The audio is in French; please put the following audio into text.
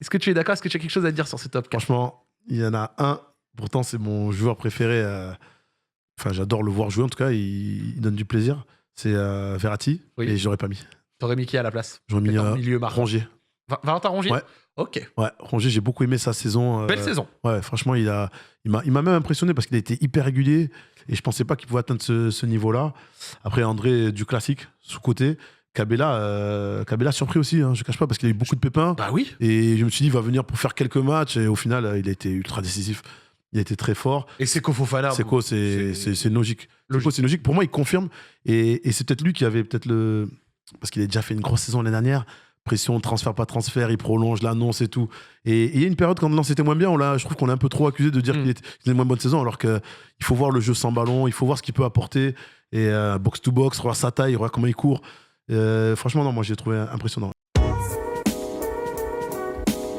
Est-ce que tu es d'accord? Est-ce que tu as quelque chose à dire sur ce top 4? Franchement, il y en a un. Pourtant, c'est mon joueur préféré. Enfin, j'adore le voir jouer. En tout cas, il donne du plaisir. C'est Verratti. Oui. Et j'aurais pas mis. T'aurais mis qui à la place? J'aurais mis milieu marquant. Rongier. Valentin Rongier? Ouais. Ok. Ouais, Rongier, j'ai beaucoup aimé sa saison. Belle saison. Ouais, franchement, il m'a même impressionné parce qu'il a été hyper régulier et je pensais pas qu'il pouvait atteindre ce niveau-là. Après, André, du classique, sous-côté. Cabella surpris aussi, hein, je ne cache pas, parce qu'il a eu beaucoup de pépins. Bah oui. Et je me suis dit, il va venir pour faire quelques matchs et au final, il a été ultra décisif. Il a été très fort. Et Seko Fofana. Seko, c'est logique. Seko, c'est logique. Pour moi, il confirme. Et c'est peut-être lui qui avait peut-être le. Parce qu'il a déjà fait une grosse saison l'année dernière. Pression, transfert, pas transfert, il prolonge l'annonce et tout. Et il y a une période quand Lens était moins bien, je trouve qu'on est un peu trop accusé de dire qu'il était une moins bonne saison, alors qu'il faut voir le jeu sans ballon, il faut voir ce qu'il peut apporter. Et box to box, regarde sa taille, regarde comment il court. Franchement, non, moi j'ai trouvé impressionnant.